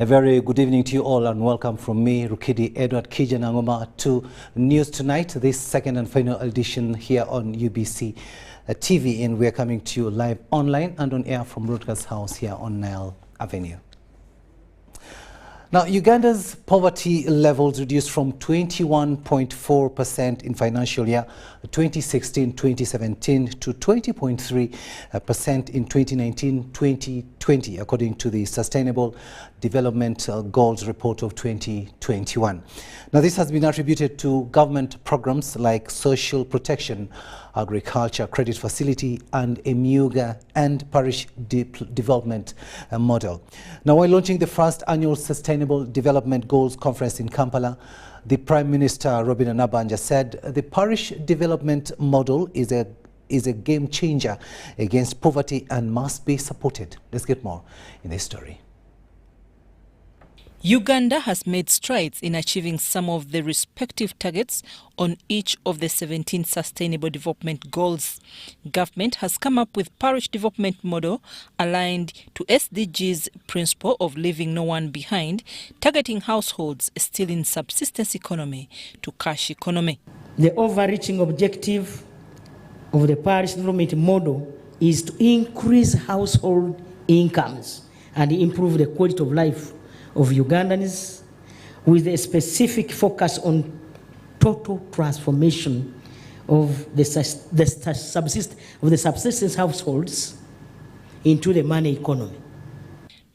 A very good evening to you all and welcome from me, Rukidi Edward Kijanangoma, to News Tonight, this second and final edition here on UBC TV, and we are coming to you live online and on air from Rutgers House here on Nile Avenue. Now, Uganda's poverty levels reduced from 21.4% in financial year 2016-2017 to 20.3% in 2019-2020, according to the Sustainable Development Goals report of 2021. Now, this has been attributed to government programs like social protection, agriculture credit facility, and a MUGA and parish development model. Now, while launching the first annual Sustainable Development Goals Conference in Kampala, the Prime Minister Robin Anabanja said the parish development model is a game changer against poverty and must be supported. Let's get more in this story. Uganda has made strides in achieving some of the respective targets on each of the 17 Sustainable Development Goals. Government has come up with parish development model aligned to SDG's principle of leaving no one behind, targeting households still in subsistence economy to cash economy. The overreaching objective of the parish development model is to increase household incomes and improve the quality of life of Ugandans, with a specific focus on total transformation of the subsistence households into the money economy.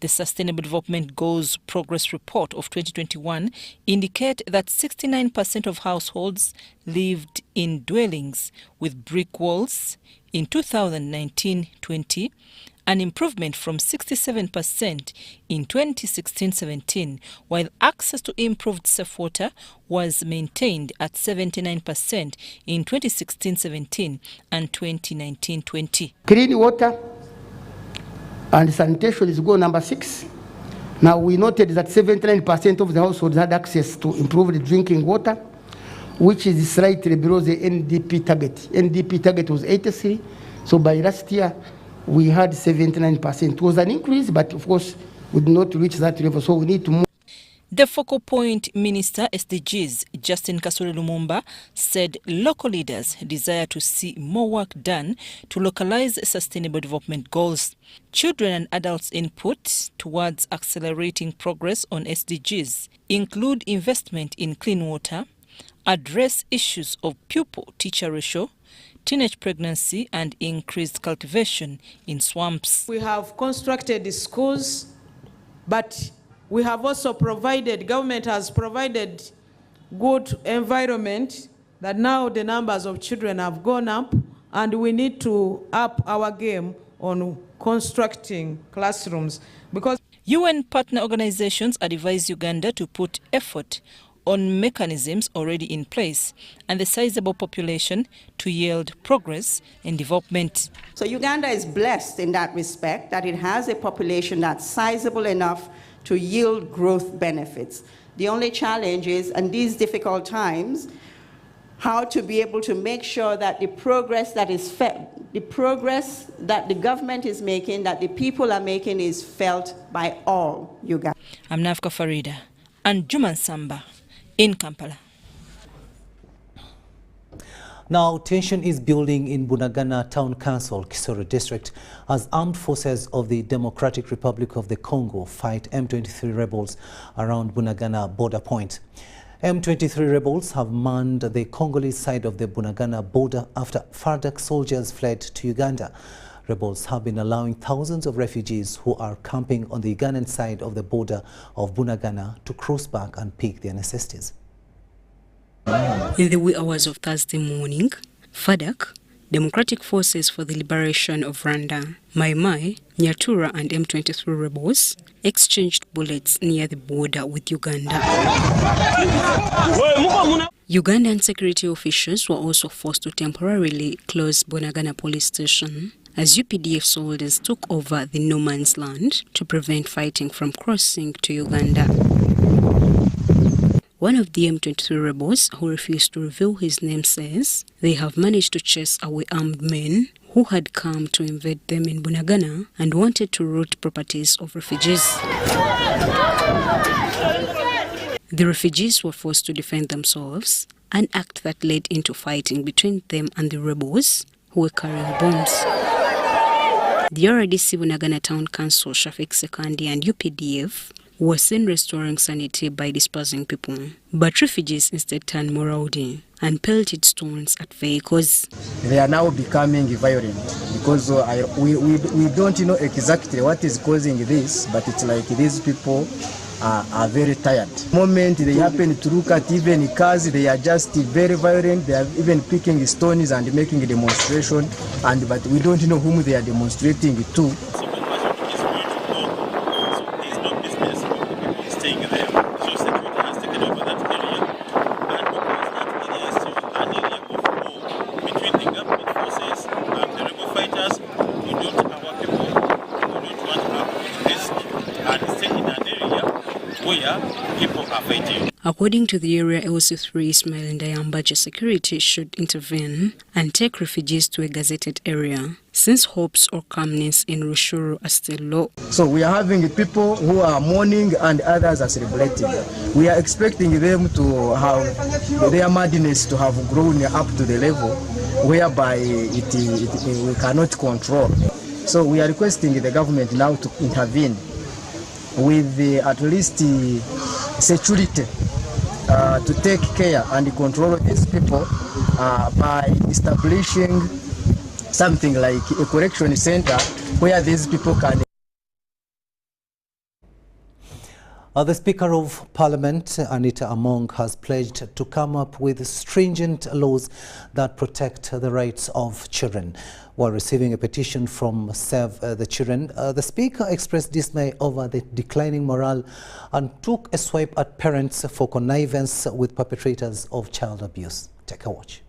The Sustainable Development Goals Progress Report of 2021 indicate that 69% of households lived in dwellings with brick walls in 2019-20, an improvement from 67% in 2016-17, while access to improved safe water was maintained at 79% in 2016-17 and 2019-20. Clean water and sanitation is goal number 6. Now, we noted that 79% of the households had access to improved drinking water, which is slightly below the NDP target. NDP target was 83, so by last year, we had 79%. It was an increase, but of course, we did not reach that level, so we need to move. The Focal Point Minister, SDGs, Justin Kasule Lumumba, said local leaders desire to see more work done to localize sustainable development goals. Children and adults' input towards accelerating progress on SDGs include investment in clean water, address issues of pupil-teacher ratio, teenage pregnancy, and increased cultivation in swamps. We have constructed schools, but we have also provided, government has provided good environment that now the numbers of children have gone up, and we need to up our game on constructing classrooms, because UN partner organizations advise Uganda to put effort on mechanisms already in place and the sizable population to yield progress and development. So Uganda is blessed in that respect, that it has a population that's sizable enough to yield growth benefits. The only challenge is, in these difficult times, how to be able to make sure that the progress that is the progress that the government is making, that the people are making, is felt by all Uganda. I'm Nafka Farida and Juman Samba in Kampala. Now, tension is building in Bunagana Town Council, Kisoro District, as armed forces of the Democratic Republic of the Congo fight M23 rebels around Bunagana border point. M23 rebels have manned the Congolese side of the Bunagana border after FARDC soldiers fled to Uganda. Rebels have been allowing thousands of refugees who are camping on the Ugandan side of the border of Bunagana to cross back and pick their necessities. In the wee hours of Thursday morning, FARDC, Democratic Forces for the Liberation of Rwanda, Mai Mai, Nyatura and M23 rebels exchanged bullets near the border with Uganda. Ugandan security officials were also forced to temporarily close Bunagana police station as UPDF soldiers took over the no man's land to prevent fighting from crossing to Uganda. One of the M23 rebels, who refused to reveal his name, says they have managed to chase away armed men who had come to invade them in Bunagana and wanted to root properties of refugees. The refugees were forced to defend themselves, an act that led into fighting between them and the rebels who were carrying bombs. The RDC Bunagana Town Council, Shafiq Sekandi and UPDF were seen restoring sanity by dispersing people. But refugees instead turned more rowdy and pelted stones at vehicles. They are now becoming violent because we don't know exactly what is causing this, but it's like these people are very tired. The moment they happen to look at even cars, they are just very violent. They are even picking stones and making a demonstration, but we don't know whom they are demonstrating to. According to the area LC3, Ismail Ndayambaje, security should intervene and take refugees to a gazetted area, since hopes or calmness in Rushuru are still low. So we are having people who are mourning and others are celebrating. We are expecting them to have their madness to have grown up to the level whereby we cannot control. So we are requesting the government now to intervene with at least security to take care and control these people by establishing something like a correction center where these people can. The Speaker of Parliament, Anita Among, has pledged to come up with stringent laws that protect the rights of children. While receiving a petition from Save the Children, the Speaker expressed dismay over the declining morale and took a swipe at parents for connivance with perpetrators of child abuse. Take a watch.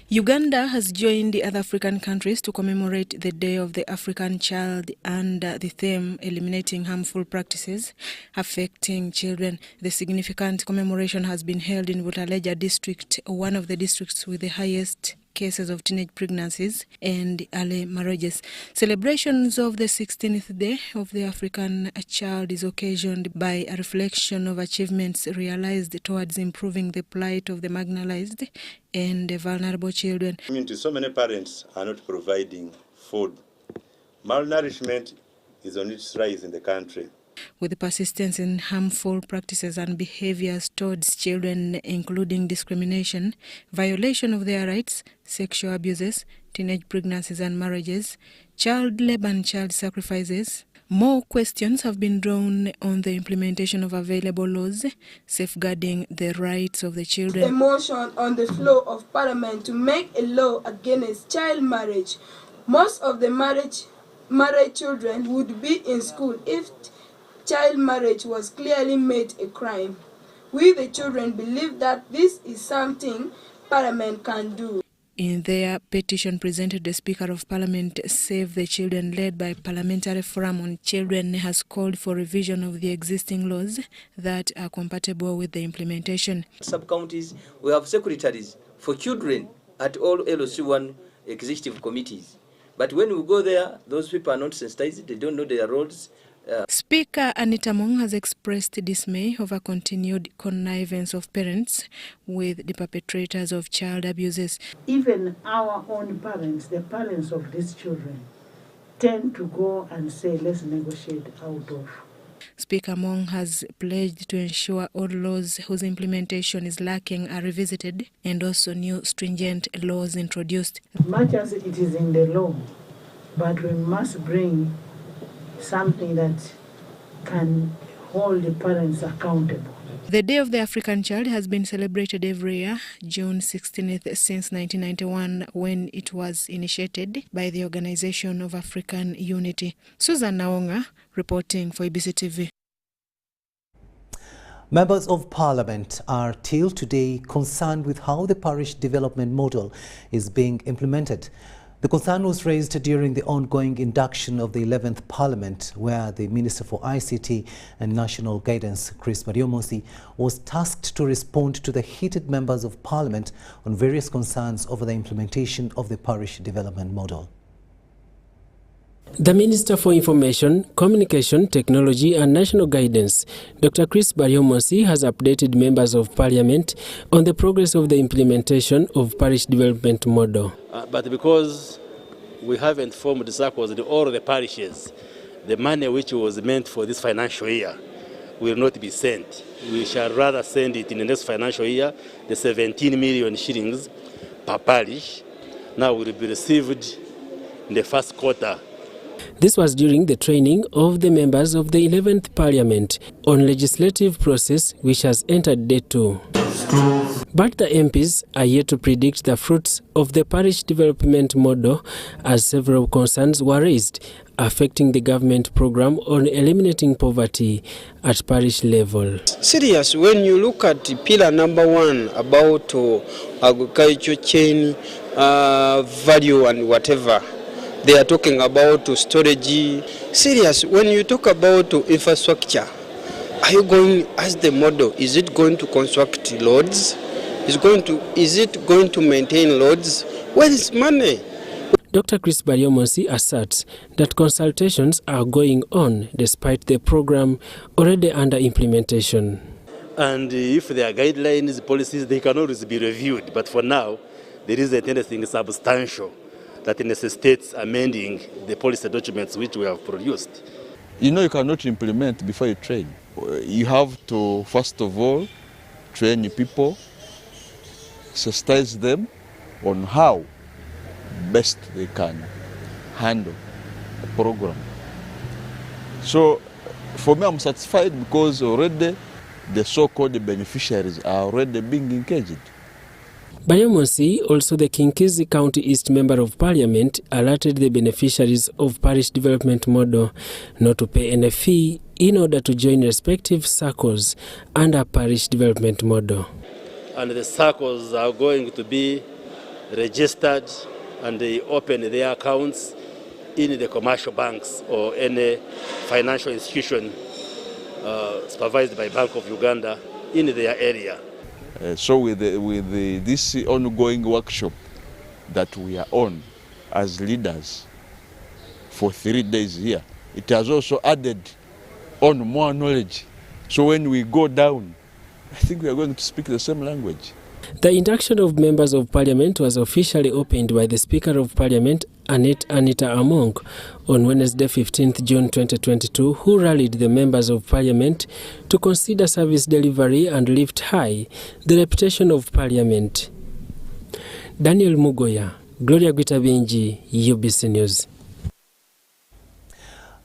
Uganda has joined the other African countries to commemorate the Day of the African Child under the theme Eliminating Harmful Practices Affecting Children. The significant commemoration has been held in Butaleja district, one of the districts with the highest cases of teenage pregnancies and early marriages. Celebrations of the 16th Day of the African Child is occasioned by a reflection of achievements realized towards improving the plight of the marginalized and vulnerable children. So many parents are not providing food. Malnourishment is on its rise in the country. With persistence in harmful practices and behaviors towards children, including discrimination, violation of their rights, sexual abuses, teenage pregnancies and marriages, child labor and child sacrifices, more questions have been drawn on the implementation of available laws safeguarding the rights of the children. A motion on the floor of Parliament to make a law against child marriage. Most of the married children would be in school if child marriage was clearly made a crime. We, the children, believe that this is something Parliament can do. In their petition presented, the Speaker of Parliament, Save the Children, led by Parliamentary Forum on Children, has called for revision of the existing laws that are compatible with the implementation. Sub-counties, we have secretaries for children at all LOC1 executive committees. But when we go there, those people are not sensitized, they don't know their roles. Speaker Anita Among has expressed dismay over continued connivance of parents with the perpetrators of child abuses. Even our own parents, the parents of these children, tend to go and say, let's negotiate out of. Speaker Among has pledged to ensure all laws whose implementation is lacking are revisited and also new stringent laws introduced. Much as it is in the law, but we must bring something that can hold the parents accountable. The Day of the African Child has been celebrated every year, June 16th, since 1991, when it was initiated by the Organization of African Unity. Susan Naonga, reporting for ABC TV. Members of Parliament are till today concerned with how the parish development model is being implemented. The concern was raised during the ongoing induction of the 11th Parliament, where the Minister for ICT and National Guidance, Chris Mariomosi, was tasked to respond to the heated members of Parliament on various concerns over the implementation of the parish development model. The Minister for Information, Communication, Technology and National Guidance, Dr. Chris Baryomonsi, has updated members of Parliament on the progress of the implementation of parish development model. But because we haven't formed circles in all the parishes, the money which was meant for this financial year will not be sent. We shall rather send it in the next financial year, the 17 million shillings per parish. Now will be received in the first quarter. This was during the training of the members of the 11th Parliament on legislative process, which has entered day 2. But the MPs are yet to predict the fruits of the parish development model, as several concerns were raised affecting the government program on eliminating poverty at parish level. Serious, when you look at pillar number 1 about agriculture chain, value and whatever, they are talking about storage. Serious, when you talk about infrastructure, are you going as the model? Is it going to construct roads? Is it going to maintain roads? Where is money? Dr. Chris Baryomonsi asserts that consultations are going on despite the program already under implementation. And if there are guidelines, policies, they can always be reviewed. But for now, there isn't anything substantial that necessitates amending the policy documents which we have produced. You know, you cannot implement before you train. You have to, first of all, train people, sensitize them on how best they can handle the program. So, for me, I'm satisfied because already the so-called beneficiaries are already being engaged. Baryomonsi, also the Kinkizi County East Member of Parliament, alerted the beneficiaries of parish development model not to pay any fee in order to join respective circles under parish development model. And the circles are going to be registered and they open their accounts in the commercial banks or any financial institution supervised by Bank of Uganda in their area. So with this ongoing workshop that we are on as leaders for 3 days here, it has also added on more knowledge. So when we go down, I think we are going to speak the same language. The induction of members of Parliament was officially opened by the Speaker of Parliament, Anita Among, on Wednesday, 15th June 2022, who rallied the members of Parliament to consider service delivery and lift high the reputation of Parliament. Daniel Mugoya, Gloria Gwitabinji, UBC News.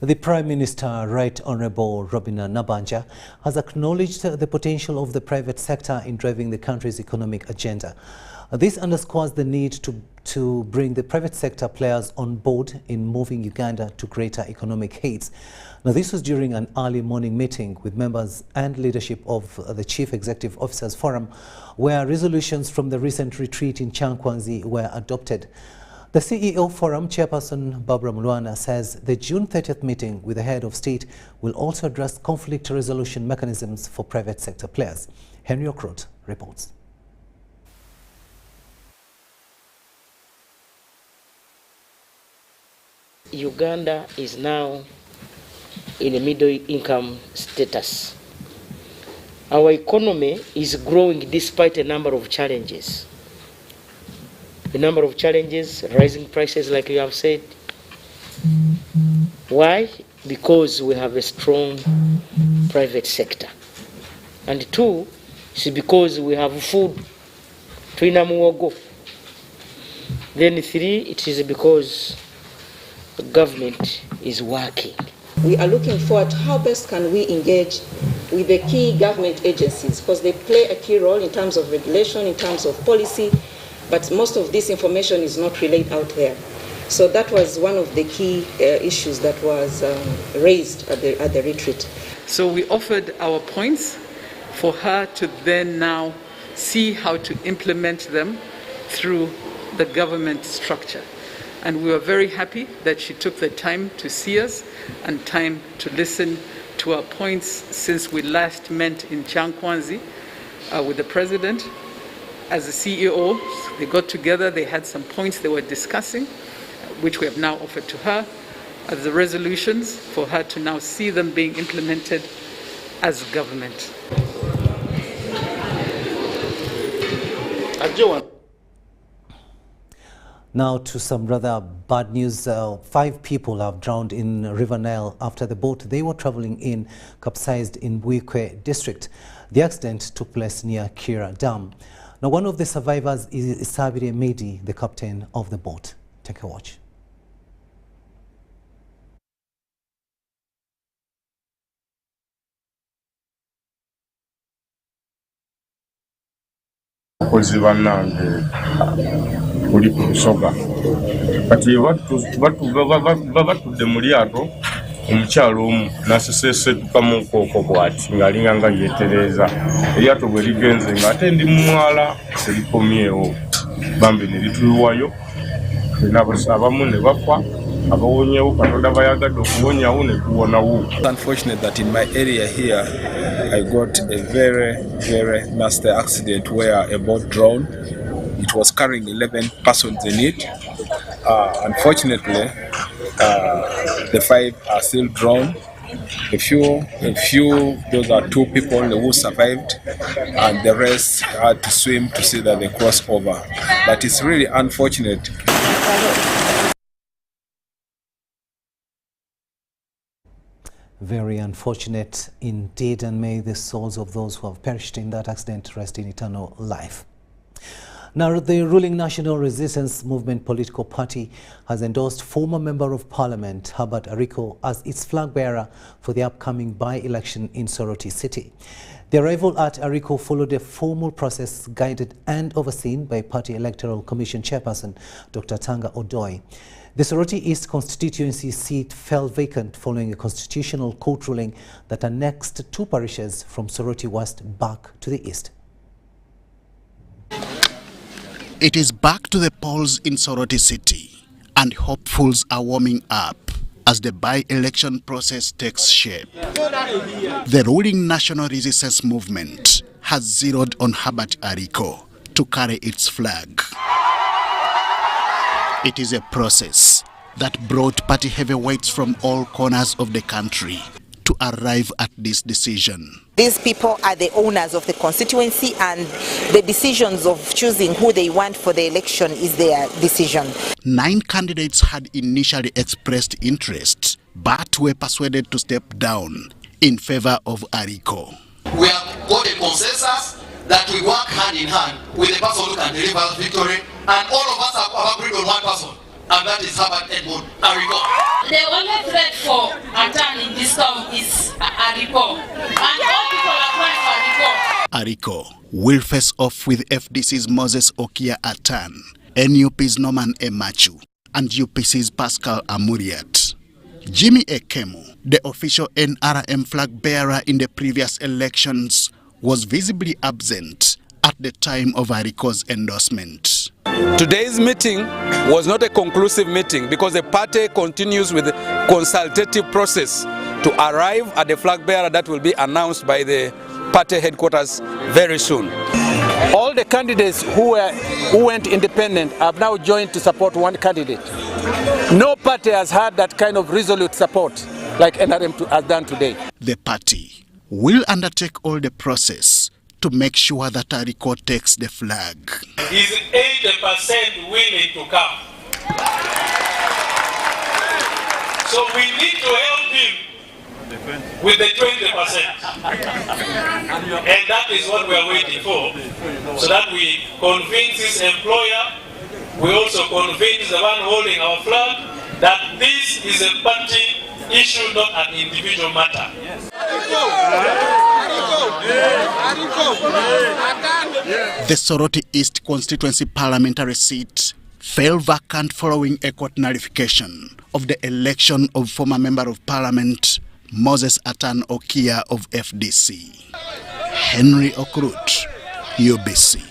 The Prime Minister, Right Honourable Robina Nabanja, has acknowledged the potential of the private sector in driving the country's economic agenda. This underscores the need to bring the private sector players on board in moving Uganda to greater economic heights. Now, this was during an early morning meeting with members and leadership of the Chief Executive Officers Forum, where resolutions from the recent retreat in Chankwanzi were adopted. The CEO Forum Chairperson Barbara Mulwana says the June 30th meeting with the head of state will also address conflict resolution mechanisms for private sector players. Henry Okrot reports. Uganda is now in a middle income status. Our economy is growing despite a number of challenges. The number of challenges, rising prices like you have said. Why? Because we have a strong private sector. And 2, it's because we have food. Tuina muogo. Then 3, it is because the government is working. We are looking forward to how best can we engage with the key government agencies, because they play a key role in terms of regulation, in terms of policy, but most of this information is not relayed out there. So that was one of the key issues that was raised at the retreat. So we offered our points for her to then now see how to implement them through the government structure. And we were very happy that she took the time to see us and time to listen to our points since we last met in Chankwanzi with the president. As the CEO, they got together, they had some points they were discussing, which we have now offered to her. the resolutions, for her to now see them being implemented as government. Now to some rather bad news. 5 people have drowned in River Nile after the boat they were traveling in capsized in Buikwe district. The accident took place near Kira Dam. Now one of the survivors is Sabire Medi, the captain of the boat. Take a watch. Uli kusoga kati batudde mu lyato omukyalo omu naseseetuka mu nkooko bw'ati ng'alinga nga yeetereeza eryato bwe ligenze ng'ate ndi mu mwala terikomyewo bambi ne lituyiwayo abamu ne bafa abawonyewo Katonda bayagadde okuwonyawo ne tuwonawo. It's unfortunate that in my area here I got a very, very nasty accident where a boat drowned. It was carrying 11 persons in it. Unfortunately, the 5 are still drowned. A few, those are 2 people who survived, and the rest had to swim to see that they cross over. But it's really unfortunate. Very unfortunate indeed, and may the souls of those who have perished in that accident rest in eternal life. Now, the ruling National Resistance Movement political party has endorsed former Member of Parliament Herbert Ariko as its flag bearer for the upcoming by-election in Soroti City. The arrival at Ariko followed a formal process guided and overseen by Party Electoral Commission Chairperson Dr. Tanga Odoi. The Soroti East constituency seat fell vacant following a constitutional court ruling that annexed 2 parishes from Soroti West back to the east. It is back to the polls in Soroti City, and hopefuls are warming up as the by-election process takes shape. The ruling National Resistance Movement has zeroed on Herbert Ariko to carry its flag. It is a process that brought party heavyweights from all corners of the country to arrive at this decision. These people are the owners of the constituency, and the decisions of choosing who they want for the election is their decision. 9 candidates had initially expressed interest, but were persuaded to step down in favor of Ariko. We have got a consensus that we work hand in hand with the person who can deliver victory, and all of us have agreed on one person, and that is Herbert Edmund Ariko. The only threat for Atan in this town is Ariko, and all people are crying for Ariko. Ariko will face off with FDC's Moses Okia Atan, NUP's Norman Emachu, and UPC's Pascal Amuriat. Jimmy Ekemu, the official NRM flag bearer in the previous elections, was visibly absent at the time of Ariko's endorsement. Today's meeting was not a conclusive meeting because the party continues with the consultative process to arrive at the flag bearer that will be announced by the party headquarters very soon. All the candidates who went independent have now joined to support one candidate. No party has had that kind of resolute support like NRM has done today. The party will undertake all the process to make sure that Ariko takes the flag. Is 80% willing to come. So we need to help him with the 20%. And that is what we are waiting for, so that we convince his employer, we also convince the one holding our flag, that this is a party issue, not an individual matter. The Soroti East constituency parliamentary seat fell vacant following a court nullification of the election of former Member of Parliament Moses Atan Okia of FDC. Henry Okrut, UBC.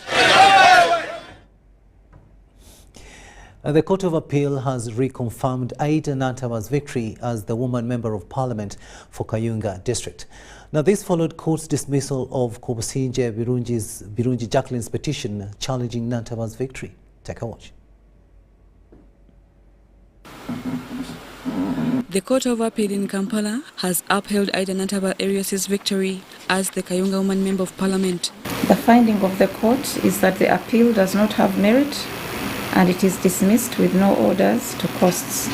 The Court of Appeal has reconfirmed Aida Nantawa's victory as the woman Member of Parliament for Kayunga District. Now, this followed court's dismissal of Kobusinje Birungi Jacqueline's petition challenging Nantawa's victory. Take a watch. The Court of Appeal in Kampala has upheld Ida Nataba Erios's victory as the Kayunga Woman Member of Parliament. The finding of the court is that the appeal does not have merit and it is dismissed with no orders to costs.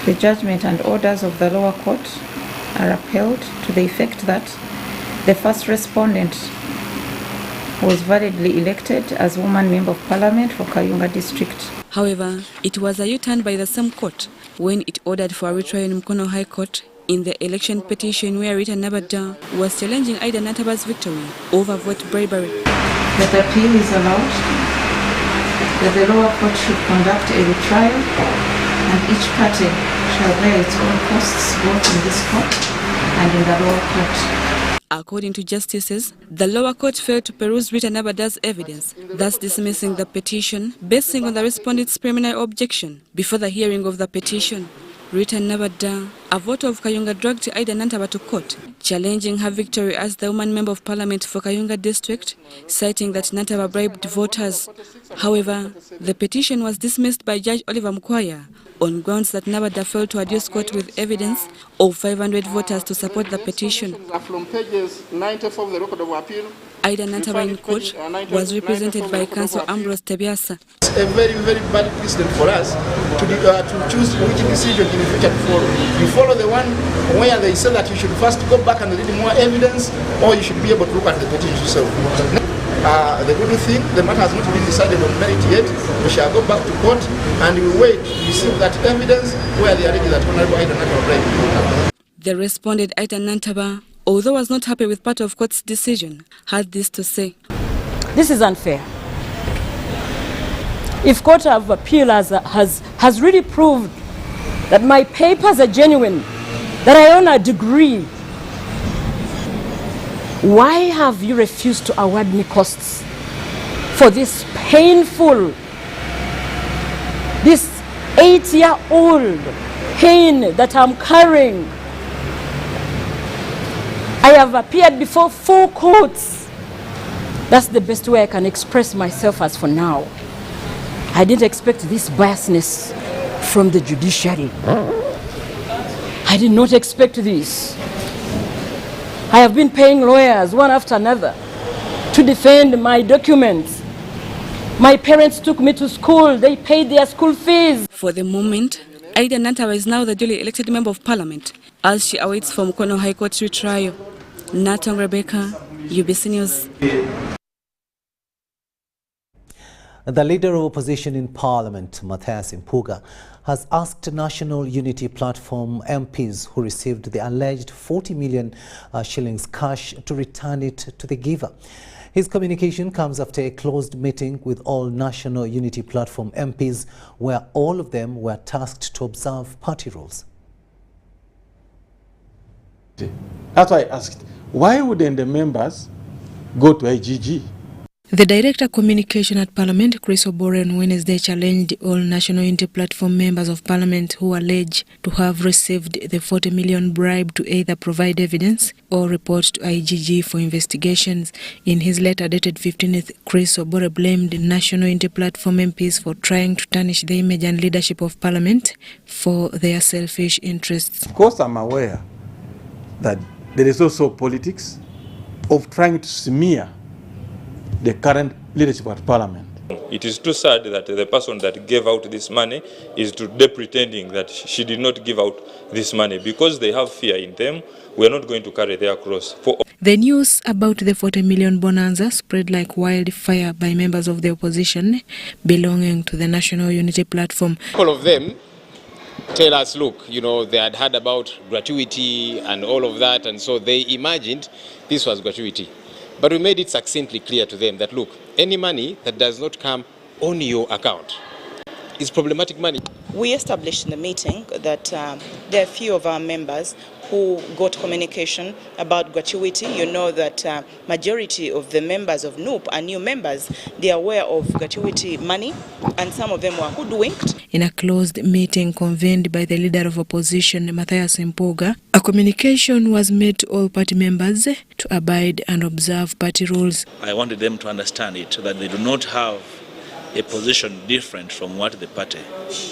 The judgment and orders of the lower court are upheld to the effect that the first respondent was validly elected as Woman Member of Parliament for Kayunga District. However, it was a U-turn by the same court when it ordered for a retrial in Mukono High Court in the election petition where Rita Nabada was challenging Ida Nataba's victory over vote bribery. That the appeal is allowed, that the lower court should conduct a retrial, and each party shall bear its own costs both in this court and in the lower court. According to justices, the lower court failed to peruse Rita Nabada's evidence, thus dismissing the petition, basing on the respondent's preliminary objection. Before the hearing of the petition, Rita Nabada, a voter of Kayunga, dragged Ida Nataba to court, challenging her victory as the Woman Member of Parliament for Kayunga District, citing that Nataba bribed voters. However, the petition was dismissed by Judge Oliver Mkwaya on grounds that Nabada failed to adduce court with evidence of 500 voters to support the petition. From pages 94 of the record of appeal, Ida Nataba in court was represented by Counsel Ambrose Tebiasa. It's a very, very bad precedent for us to choose which decision in the future to follow. You follow the one where they say that you should first go back and read more evidence, or you should be able to look at the petition yourself. The good thing, the matter has not been decided on merit yet. We shall go back to court and we wait to receive that evidence where they allege that Honorable Ida Nataba bribed. The respondent Ida Nataba, although was not happy with part of court's decision, had this to say. This is unfair. If Court of Appeal has really proved that my papers are genuine, that I own a degree, why have you refused to award me costs for this painful, this 8-year-old pain that I'm carrying? I have appeared before 4 courts. That's the best way I can express myself as for now. I didn't expect this biasness from the judiciary. I did not expect this. I have been paying lawyers one after another to defend my documents. My parents took me to school. They paid their school fees. For the moment, Ida Nataba is now the duly elected Member of Parliament as she awaits for Mukono High Court retrial. Natong Rebecca, UBC News. The leader of opposition in Parliament, Mathias Mpuuga, has asked National Unity Platform MPs who received the alleged 40 million shillings cash to return it to the giver. His communication comes after a closed meeting with all National Unity Platform MPs, where all of them were tasked to observe party rules. That's why I asked, why wouldn't the members go to IGG? The Director of Communication at Parliament, Chris Obore, on Wednesday challenged all National Unity Platform members of Parliament who allege to have received the 40 million bribe to either provide evidence or report to IGG for investigations. In his letter dated 15th, Chris Obore blamed National Unity Platform MPs for trying to tarnish the image and leadership of Parliament for their selfish interests. Of course, I'm aware that there is also politics of trying to smear the current leadership at Parliament. It is too sad that the person that gave out this money is today pretending that she did not give out this money. Because they have fear in them, we are not going to carry their cross. The news about the 40 million bonanza spread like wildfire by members of the opposition belonging to the National Unity Platform. All of them tell us, look, you know, they had heard about gratuity and all of that, and so they imagined this was gratuity. But we made it succinctly clear to them that, look, any money that does not come on your account is problematic money. We established in the meeting that there are a few of our members who got communication about gratuity. You know that majority of the members of NUP are new members. They are aware of gratuity money, and some of them were hoodwinked. In a closed meeting convened by the leader of opposition, Mathias Mpuuga, a communication was made to all party members to abide and observe party rules. I wanted them to understand it, that they do not have a position different from what the party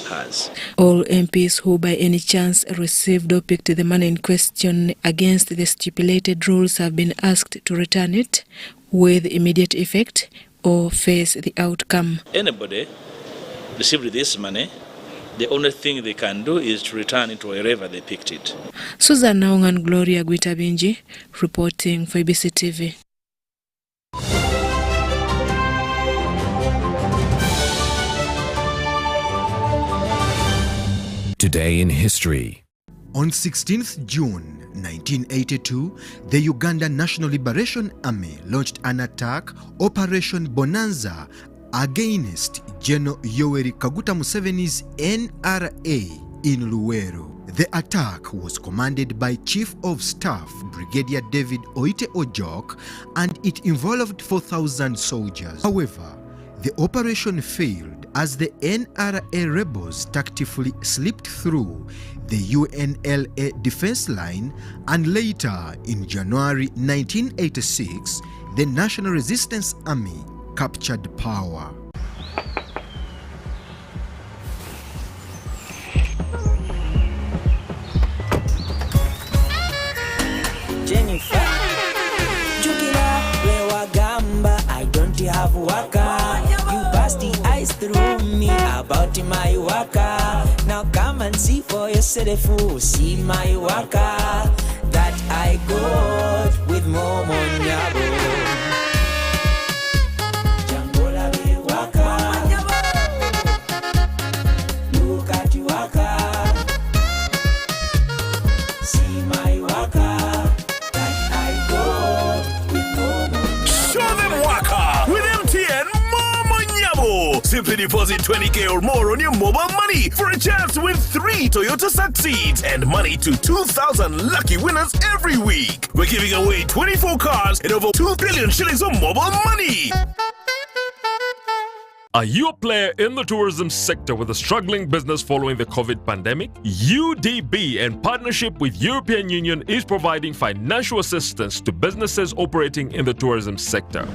has. All MPs who by any chance received or picked the money in question against the stipulated rules have been asked to return it with immediate effect or face the outcome. Anybody received this money, the only thing they can do is to return it wherever they picked it. Susan Naung and Gloria Gwitabinji reporting for ABC TV. Today in history. On 16th June 1982, the Uganda National Liberation Army launched an attack, Operation Bonanza, against General Yoweri Kaguta Museveni's NRA in Luweero. The attack was commanded by Chief of Staff Brigadier David Oite Ojok, and it involved 4,000 soldiers. However, the operation failed as the NRA rebels tactfully slipped through the UNLA defense line, and later in January 1986, the National Resistance Army captured power. Jennifer, Jukila, Rewagamba, I don't have waka. You passed the ice through me about my waka. Now come and see for yourself, see my waka that I got with Momo Nyabo. Simply deposit 20K or more on your mobile money for a chance to win 3 Toyota Succeeds and money to 2,000 lucky winners every week. We're giving away 24 cars and over 2 billion shillings of mobile money. Are you a player in the tourism sector with a struggling business following the COVID pandemic? UDB, in partnership with European Union, is providing financial assistance to businesses operating in the tourism sector.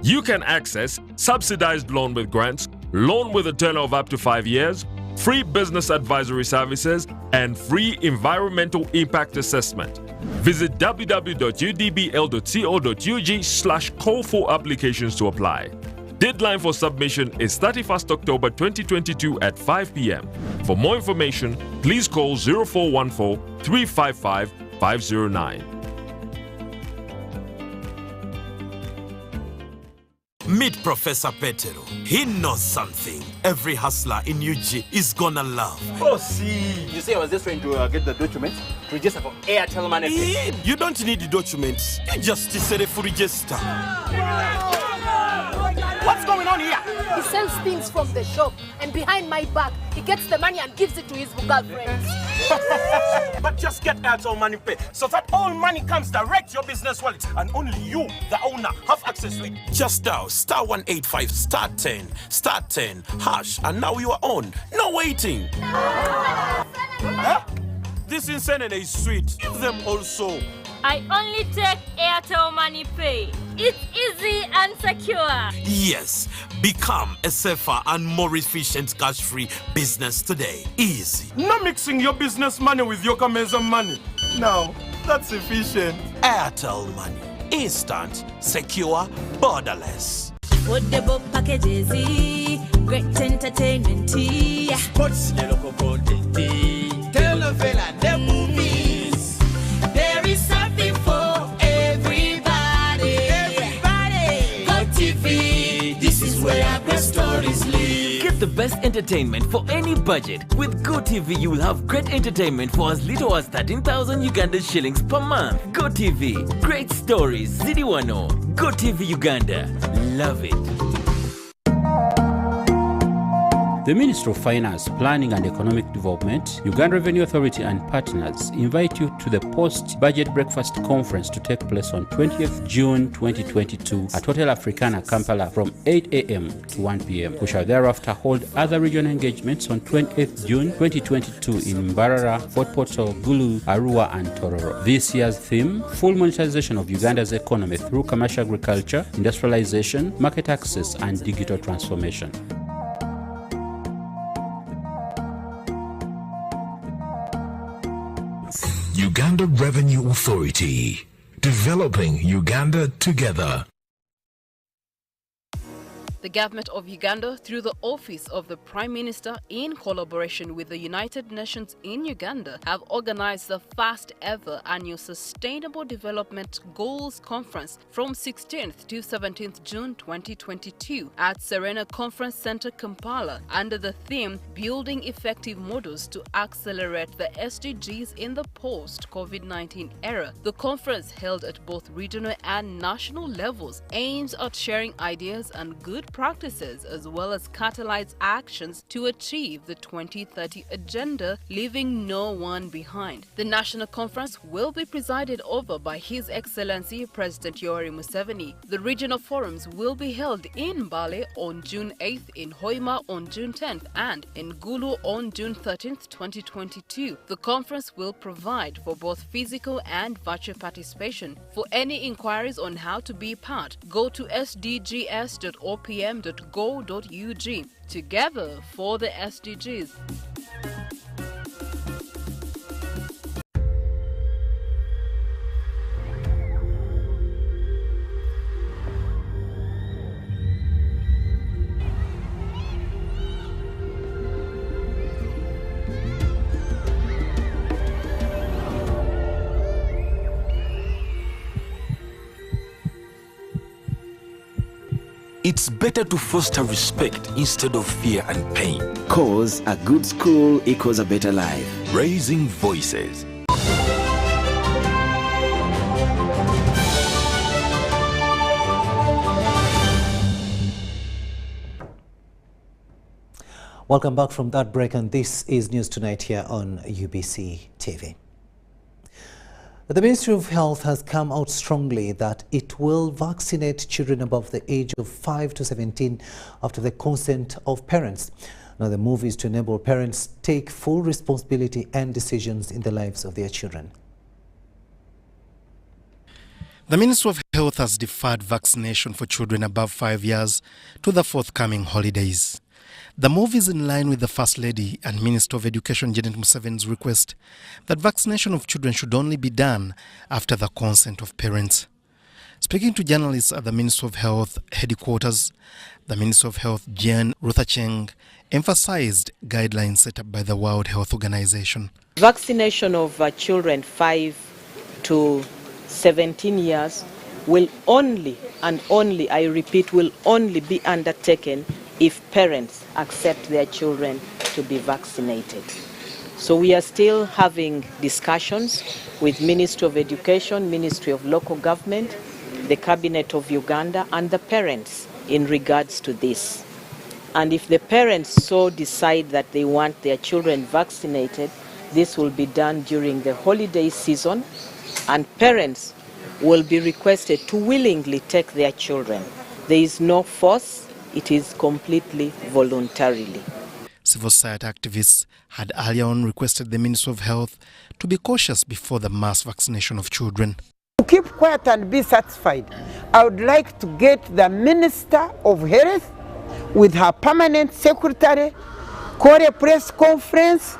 You can access subsidized loan with grants, loan with a tenure of up to 5 years, free business advisory services, and free environmental impact assessment. Visit www.udbl.co.ug/call for applications to apply. Deadline for submission is 31st October 2022 at 5 p.m. For more information, please call 0414 355 509. Meet Professor Petero. He knows something every hustler in UG is gonna love. Oh, see. You see, I was just trying to get the documents to register for Airtel Money Pay. You don't need the documents. You just decided to register. What's going on here? He sells things from the shop, and behind my back, he gets the money and gives it to his girlfriends. But just get Airtel Money Pay so that all money comes direct to your business wallet, and only you, the owner, have access to it. Just dial *185 *10 hash, and now you are on. No waiting. Huh? This insanity is sweet. Give them also. I only take Airtel Money Pay. It's easy and secure. Yes, become a safer and more efficient cash-free business today. Easy. Not mixing your business money with your Kameza money. No, that's efficient. Airtel Money. Instant, secure, borderless. Affordable packages, great entertainment, sports, the local content, telenovela, the movies. There is something for everybody. GoTV, this is where great stories live. Get the best entertainment for any budget. With GoTV, you will have great entertainment for as little as 13,000 Uganda shillings per month. GoTV, great stories, Zidiwano. GoTV Uganda, love it. The Ministry of Finance, Planning and Economic Development, Uganda Revenue Authority and partners invite you to the Post-Budget Breakfast Conference to take place on 20th June 2022 at Hotel Africana, Kampala from 8 a.m. to 1 p.m. We shall thereafter hold other regional engagements on 28th June 2022 in Mbarara, Fort Portal, Gulu, Arua and Tororo. This year's theme, full monetization of Uganda's economy through commercial agriculture, industrialization, market access and digital transformation. Uganda Revenue Authority. Developing Uganda together. The government of Uganda, through the Office of the Prime Minister, in collaboration with the United Nations in Uganda, have organized the first ever annual Sustainable Development Goals Conference from 16th to 17th June 2022 at Serena Conference Center, Kampala, under the theme Building Effective Models to Accelerate the SDGs in the Post-COVID-19 Era. The conference, held at both regional and national levels, aims at sharing ideas and good practices as well as catalyze actions to achieve the 2030 agenda, leaving no one behind. The national conference will be presided over by His Excellency President Yoweri Museveni. The regional forums will be held in Mbale on June 8th, in Hoima on June 10th, and in Gulu on June 13th, 2022. The conference will provide for both physical and virtual participation. For any inquiries on how to be part, go to sdgs.opm.go.ug. Together for the SDGs. It's better to foster respect instead of fear and pain. Cause a good school equals a better life. Raising voices. Welcome back from that break, and this is News Tonight here on UBC TV. The Ministry of Health has come out strongly that it will vaccinate children above the age of 5 to 17 after the consent of parents. Now, the move is to enable parents take full responsibility and decisions in the lives of their children. The Ministry of Health has deferred vaccination for children above 5 years to the forthcoming holidays. The move is in line with the First Lady and Minister of Education Janet Museveni's request that vaccination of children should only be done after the consent of parents. Speaking to journalists at the Ministry of Health headquarters, the Minister of Health Jane Ruthacheng emphasized guidelines set up by the World Health Organization. Vaccination of children 5 to 17 years will only, and only, I repeat, will only be undertaken if parents accept their children to be vaccinated. So we are still having discussions with Ministry of Education, Ministry of Local Government, the Cabinet of Uganda, and the parents in regards to this. And if the parents so decide that they want their children vaccinated, this will be done during the holiday season, and parents will be requested to willingly take their children. There is no force. It is completely voluntarily. Civil society activists had earlier on requested the Ministry of Health to be cautious before the mass vaccination of children. To keep quiet and be satisfied, I would like to get the Minister of Health with her permanent secretary, call a press conference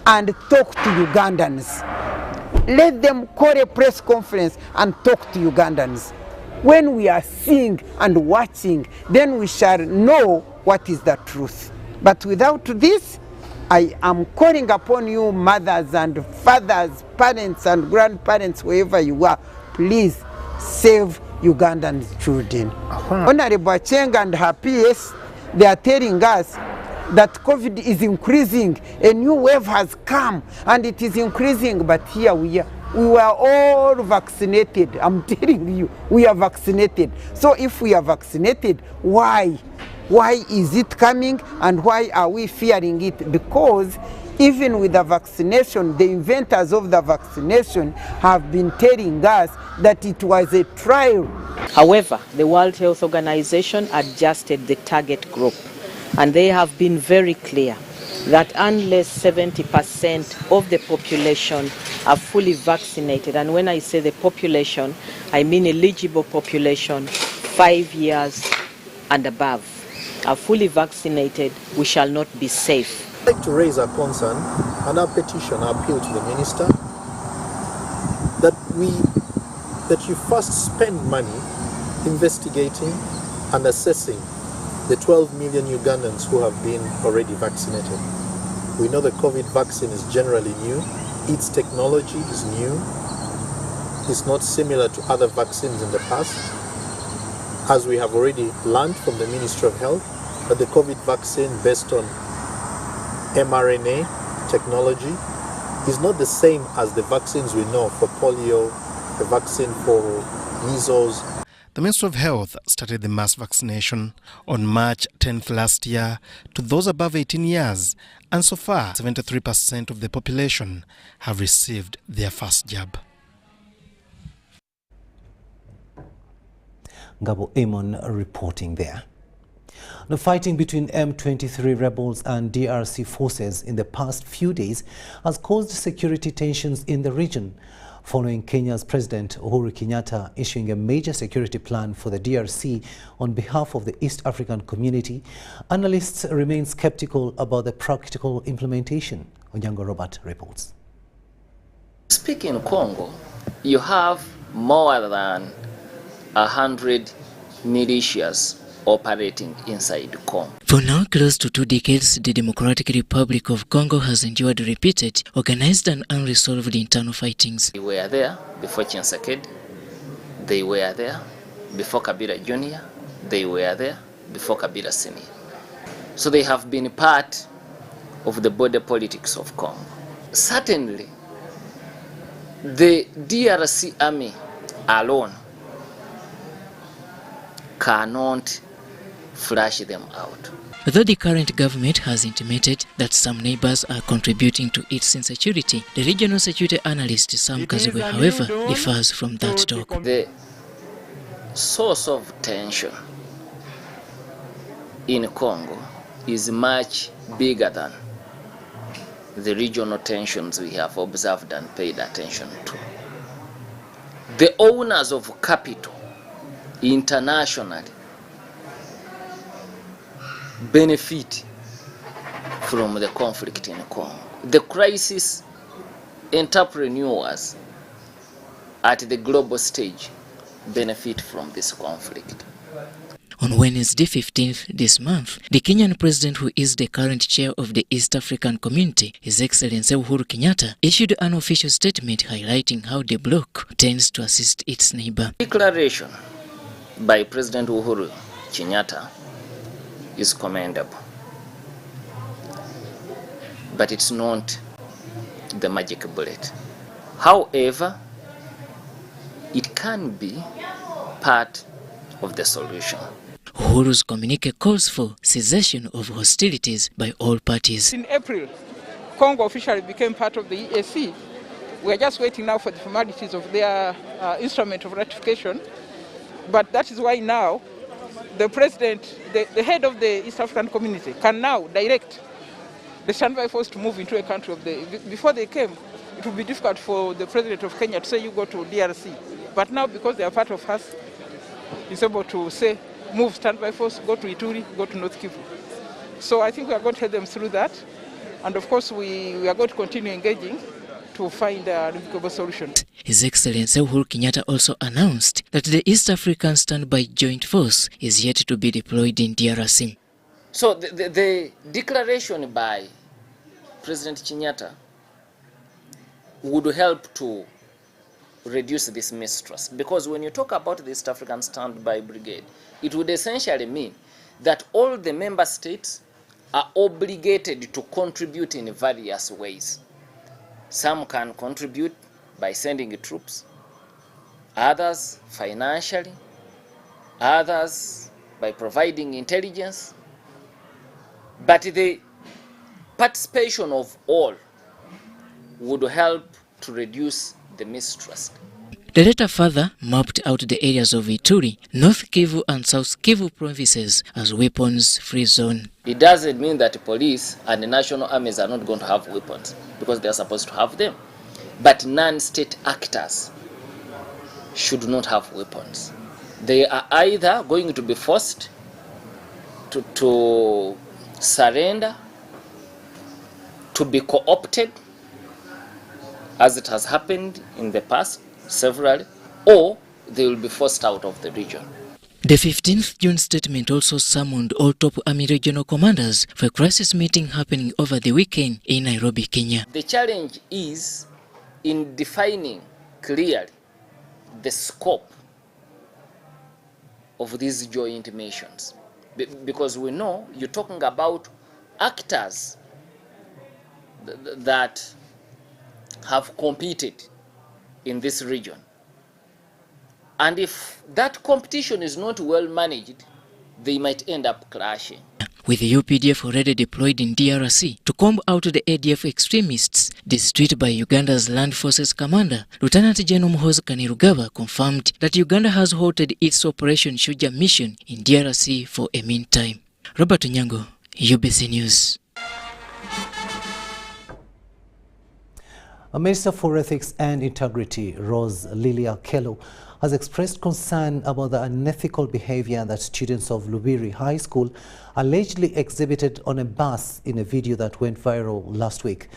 and talk to Ugandans. Let them call a press conference and talk to Ugandans. When we are seeing and watching, then we shall know what is the truth. But without this, I am calling upon you, mothers and fathers, parents and grandparents, wherever you are, please save Ugandan children. Honorable Acheng and her PS, they are telling us that COVID is increasing, a new wave has come and it is increasing, but here we are. We were all vaccinated. I'm telling you, we are vaccinated. So if we are vaccinated, why? Why is it coming and why are we fearing it? Because even with the vaccination, the inventors of the vaccination have been telling us that it was a trial. However, the World Health Organization adjusted the target group, and they have been very clear that unless 70% of the population are fully vaccinated, and when I say the population, I mean eligible population 5 years and above, are fully vaccinated, we shall not be safe. I'd like to raise a concern and a petition, appeal to the Minister that you first spend money investigating and assessing the 12 million Ugandans who have been already vaccinated. We know the COVID vaccine is generally new. Its technology is new. It's not similar to other vaccines in the past. As we have already learned from the Ministry of Health, that the COVID vaccine based on mRNA technology is not the same as the vaccines we know for polio, the vaccine for measles. The Ministry of Health started the mass vaccination on March 10th last year to those above 18 years, and so far 73% of the population have received their first jab. Gabo Amon reporting there. The fighting between M23 rebels and DRC forces in the past few days has caused security tensions in the region. Following Kenya's President Uhuru Kenyatta issuing a major security plan for the DRC on behalf of the East African community, analysts remain skeptical about the practical implementation. Onyango Robert reports. Speaking in Congo, you have more than 100 militias operating inside Congo. For now close to 2 decades, the Democratic Republic of Congo has endured repeated, organized and unresolved internal fightings. They were there before Tshisekedi, they were there before Kabila Jr., they were there before Kabila Senior. So they have been part of the border politics of Congo. Certainly, the DRC army alone cannot flush them out. Though the current government has intimated that some neighbors are contributing to its insecurity, the regional security analyst Sam Kazibwe, however, differs from that talk. The source of tension in Congo is much bigger than the regional tensions we have observed and paid attention to. The owners of capital internationally benefit from the conflict in Congo. The crisis entrepreneurs at the global stage benefit from this conflict. On Wednesday 15th this month, the Kenyan president, who is the current chair of the East African Community, His Excellency Uhuru Kenyatta, issued an official statement highlighting how the bloc tends to assist its neighbor. Declaration by President Uhuru Kenyatta is commendable, but it's not the magic bullet. However, it can be part of the solution. Uhuru's communique calls for cessation of hostilities by all parties. In April, Congo officially became part of the EAC. We are just waiting now for the formalities of their instrument of ratification. But that is why now the president, the head of the East African Community, can now direct the standby force to move into a country of the. Before they came, it would be difficult for the president of Kenya to say you go to DRC. But now, because they are part of us, he's able to say move standby force, go to Ituri, go to North Kivu. So I think we are going to help them through that. And of course, we are going to continue engaging to find a amicable solution. His Excellency Uhuru Kenyatta also announced that the East African Standby Joint Force is yet to be deployed in DRC. So the declaration by President Kenyatta would help to reduce this mistrust, because when you talk about the East African Standby Brigade, it would essentially mean that all the member states are obligated to contribute in various ways. Some can contribute by sending troops, others financially, others by providing intelligence, but the participation of all would help to reduce the mistrust. The letter further mapped out the areas of Ituri, North Kivu and South Kivu provinces as weapons-free zone. It doesn't mean that police and the national armies are not going to have weapons, because they are supposed to have them. But non-state actors should not have weapons. They are either going to be forced to surrender, to be co-opted, as it has happened in the past, severally, or they will be forced out of the region. The 15th June statement also summoned all top army regional commanders for a crisis meeting happening over the weekend in Nairobi, Kenya. The challenge is in defining clearly the scope of these joint missions. Because we know you're talking about actors that have competed in this region. And if that competition is not well managed, they might end up clashing. With the UPDF already deployed in DRC to comb out the ADF extremists, this tweet by Uganda's Land Forces Commander, Lieutenant General Muhoozi Kainerugaba, confirmed that Uganda has halted its Operation Shuja mission in DRC for a meantime. Robert Onyango, UBC News. A Minister for Ethics and Integrity, Rose Lilia Kello, has expressed concern about the unethical behavior that students of Lubiri High School allegedly exhibited on a bus in a video that went viral last week.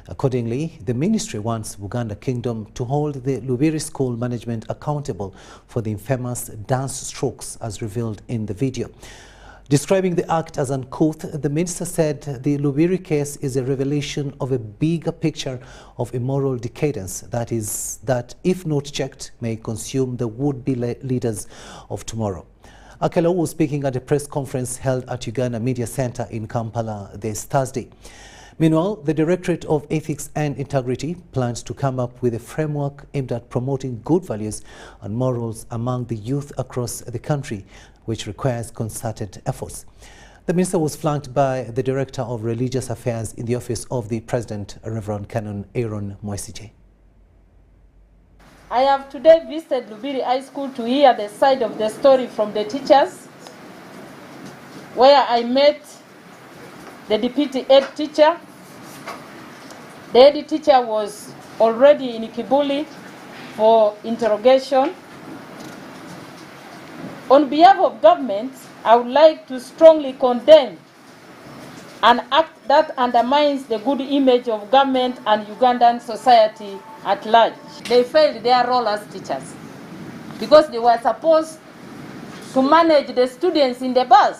Accordingly, the ministry wants Buganda Kingdom to hold the Lubiri School management accountable for the infamous dance strokes as revealed in the video. Describing the act as uncouth, the minister said the Lubiri case is a revelation of a bigger picture of immoral decadence that, if not checked, may consume the would-be leaders of tomorrow. Akello was speaking at a press conference held at Uganda Media Center in Kampala this Thursday. Meanwhile, the Directorate of Ethics and Integrity plans to come up with a framework aimed at promoting good values and morals among the youth across the country, which requires concerted efforts. The minister was flanked by the Director of Religious Affairs in the Office of the President, Reverend Canon Aaron Mwesije. I have today visited Lubiri High School to hear the side of the story from the teachers, where I met the deputy head teacher. The head teacher was already in Kibuli for interrogation. On behalf of government, I would like to strongly condemn an act that undermines the good image of government and Ugandan society at large. They failed their role as teachers because they were supposed to manage the students in the bus.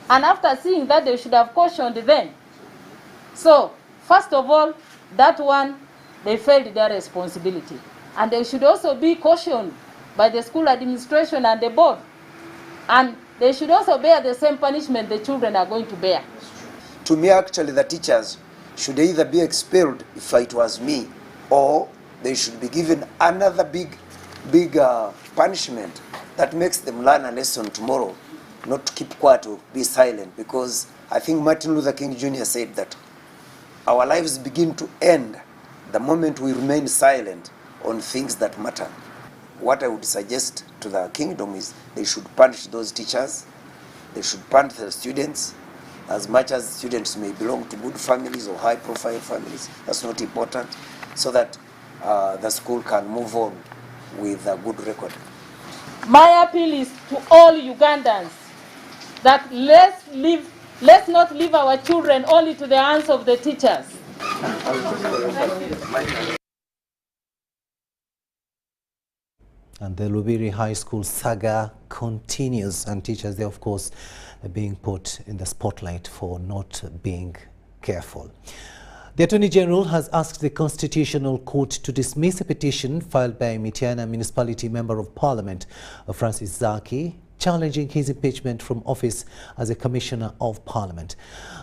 And after seeing that, they should have cautioned them. So, first of all, that one, they failed their responsibility. And they should also be cautioned by the school administration and the board. And they should also bear the same punishment the children are going to bear. To me, actually, the teachers should either be expelled if it was me, or they should be given another big punishment that makes them learn a lesson tomorrow, not to keep quiet or be silent, because I think Martin Luther King Jr. said that our lives begin to end the moment we remain silent on things that matter. What I would suggest to the kingdom is they should punish those teachers, they should punish the students, as much as students may belong to good families or high-profile families. That's not important, so that the school can move on with a good record. My appeal is to all Ugandans that let's not leave our children only to the hands of the teachers. And the Lubiri High School saga continues, and teachers there, of course, are being put in the spotlight for not being careful. The Attorney General has asked the Constitutional Court to dismiss a petition filed by Mityana Municipality Member of Parliament, Francis Zaki, challenging his impeachment from office as a Commissioner of Parliament.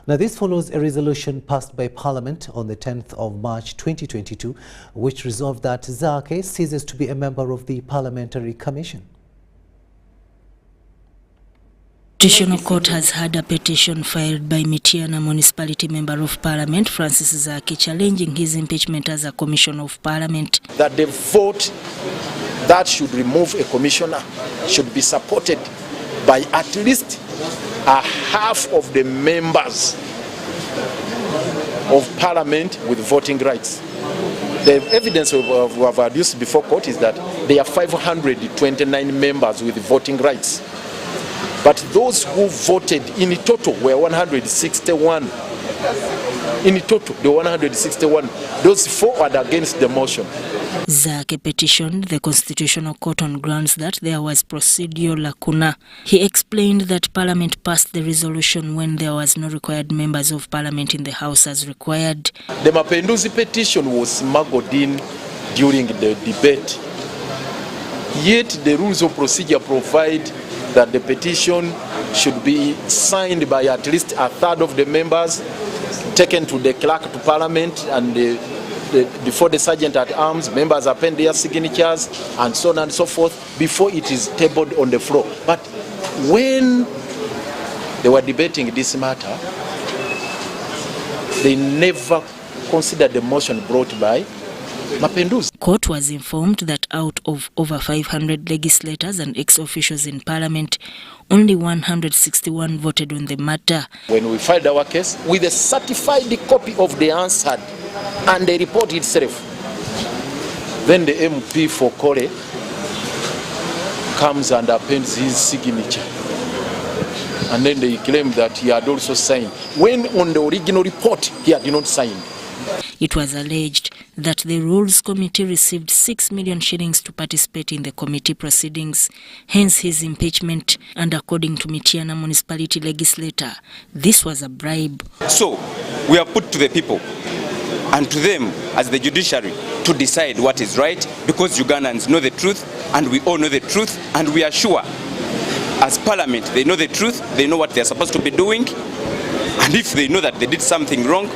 Now, this follows a resolution passed by Parliament on the 10th of March 2022, which resolved that Zaki ceases to be a member of the Parliamentary Commission. The Constitutional Court has had a petition filed by Mityana Municipality Member of Parliament, Francis Zaki, challenging his impeachment as a Commissioner of Parliament. That the vote that should remove a commissioner should be supported by at least a half of the members of Parliament with voting rights. The evidence we have adduced before court is that there are 529 members with voting rights. But those who voted in total were 161 In total, the 161, those 4 are against the motion. Zake petitioned the Constitutional Court on grounds that there was procedural lacuna. He explained that Parliament passed the resolution when there was no required members of Parliament in the House as required. The Mapinduzi petition was smuggled in during the debate. Yet the rules of procedure provide that the petition should be signed by at least a third of the members, taken to the clerk to Parliament, and before the sergeant at arms, members append their signatures, and so on and so forth, before it is tabled on the floor. But when they were debating this matter, they never considered the motion brought by Mapinduzi. Court was informed that out of over 500 legislators and ex-officials in Parliament, only 161 voted on the matter. When we filed our case with a certified copy of the answer and the report itself, then the MP for Kore comes and appends his signature. And then they claim that he had also signed, when on the original report he had not signed. It was alleged that the Rules Committee received 6 million shillings to participate in the committee proceedings, hence his impeachment, and according to Mityana municipality legislator, this was a bribe. So, we are put to the people and to them as the judiciary to decide what is right, because Ugandans know the truth and we all know the truth, and we are sure as Parliament they know the truth, they know what they are supposed to be doing, and if they know that they did something wrong,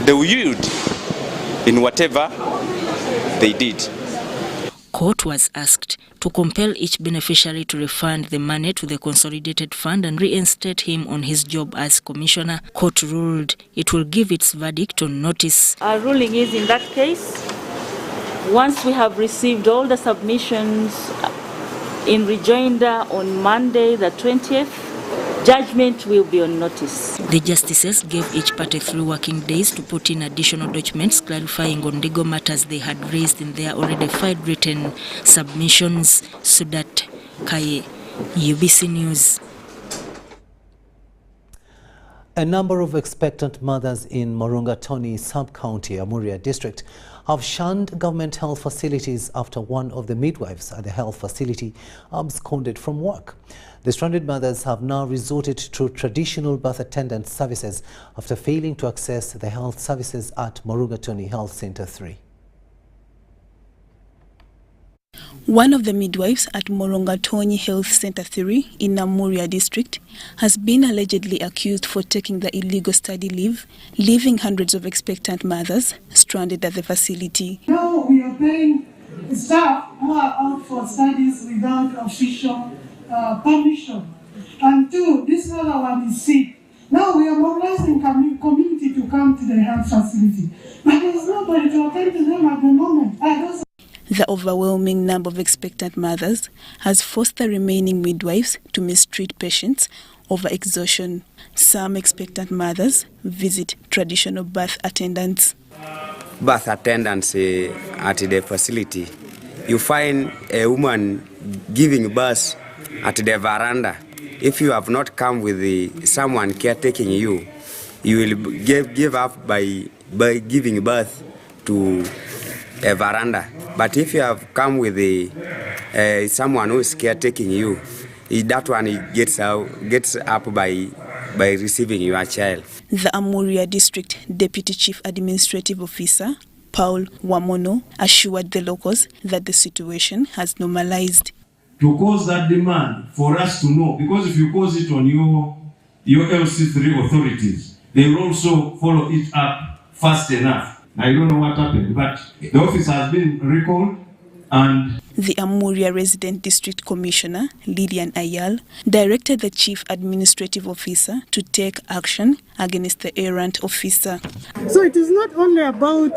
they will yield in whatever they did. Court was asked to compel each beneficiary to refund the money to the consolidated fund and reinstate him on his job as commissioner. Court ruled it will give its verdict on notice. Our ruling is, in that case, once we have received all the submissions in rejoinder on Monday the 20th, judgment will be on notice. The justices gave each party 3 working days to put in additional documents clarifying on legal matters they had raised in their already filed written submissions. Sudat Kaye, UBC News. A number of expectant mothers in Morunga-Toni sub-county, Amuria district, have shunned government health facilities after one of the midwives at the health facility absconded from work. The stranded mothers have now resorted to traditional birth attendant services after failing to access the health services at Morunga-Toni Health Center 3. One of the midwives at Morunga-Toni Health Center 3 in Amuria district has been allegedly accused for taking the illegal study leave, leaving hundreds of expectant mothers stranded at the facility. Now we are paying staff who are out for studies without official permission. And 2, this other one is sick. Now we are mobilizing community to come to the health facility. But there is nobody to attend to them at the moment. The overwhelming number of expectant mothers has forced the remaining midwives to mistreat patients over exhaustion. Some expectant mothers visit traditional birth attendants. Birth attendants at the facility, you find a woman giving birth at the veranda. If you have not come with someone caretaking you, you will give up by giving birth to a veranda. But if you have come with someone who is caretaking you, that one gets up by receiving your child. The Amuria District Deputy Chief Administrative Officer, Paul Wamono, assured the locals that the situation has normalized. To cause that demand for us to know, because if you cause it on your LC3 authorities, they will also follow it up fast enough. I don't know what happened, but the office has been recalled and... The Amuria Resident District Commissioner, Lilian Ayal, directed the Chief Administrative Officer to take action against the errant officer. So it is not only about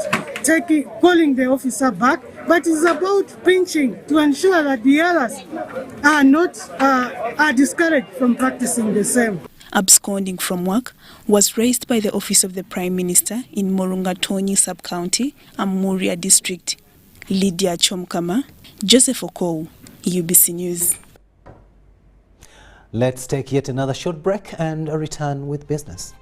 calling the officer back, but it's about pinching to ensure that the others are discouraged from practicing the same. Absconding from work was raised by the Office of the Prime Minister in Morunga-Toni Sub-County, Amuria District. Lydia Chomkama, Joseph Okou, UBC News. Let's take yet another short break and return with business.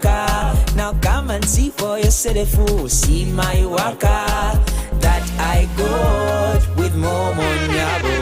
waka. Now come and see for yourself, see my waka that I got with Momo Nyabo.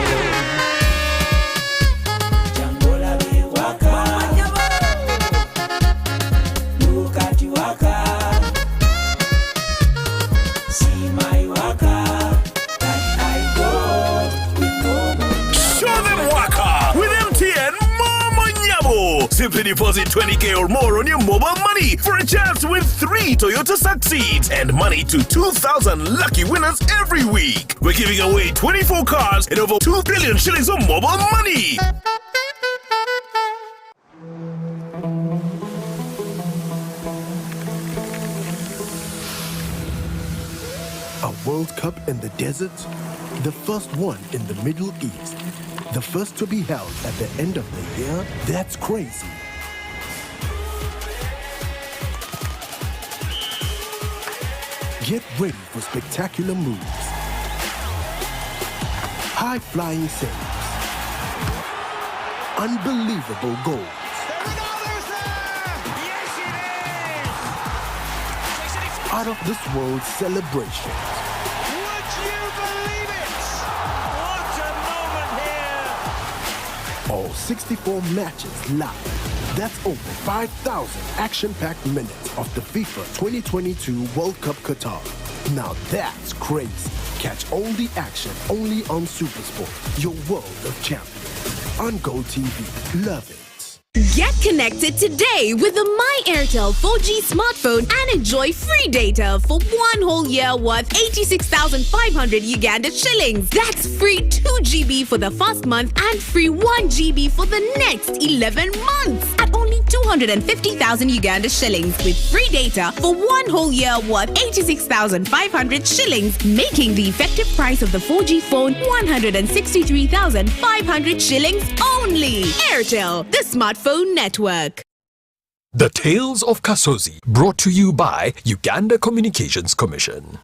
Simply deposit 20K or more on your mobile money for a chance to win 3 Toyota Succeeds and money to 2,000 lucky winners every week. We're giving away 24 cars and over 2 billion shillings of mobile money. A World Cup in the desert? The first one in the Middle East. The first to be held at the end of the year? That's crazy. Get ready for spectacular moves, high-flying saves, unbelievable goals, out-of-this-world celebrations. All 64 matches live. That's over 5,000 action-packed minutes of the FIFA 2022 World Cup Qatar. Now that's crazy. Catch all the action only on SuperSport, your world of champions. On Go TV. Love it. Get connected today with the My Airtel 4G smartphone and enjoy free data for 1 whole year worth 86,500 Uganda shillings. That's free 2 GB for the first month and free 1 GB for the next 11 months at only 250,000 Uganda shillings with free data for 1 whole year worth 86,500 shillings, making the effective price of the 4G phone 163,500 shillings only. Airtel, the smartphone network. The Tales of Kasozi, brought to you by Uganda Communications Commission.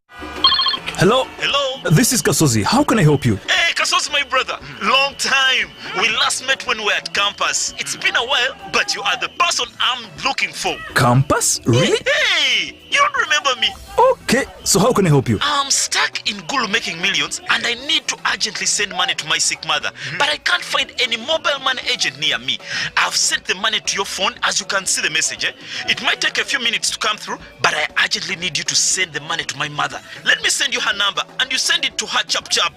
Hello? Hello? This is Kasozi. How can I help you? Hey, Kasozi, my brother. Long time. We last met when we were at campus. It's been a while, but you are the person I'm looking for. Campus? Really? Hey, you don't remember me? Okay, so how can I help you? I'm stuck in Gulu making millions and I need to urgently send money to my sick mother. But I can't find any mobile money agent near me. I've sent the money to your phone as you can see the message. It might take a few minutes to come through, but I urgently need you to send the money to my mother. Let me send you her number and you send it to her chap chap.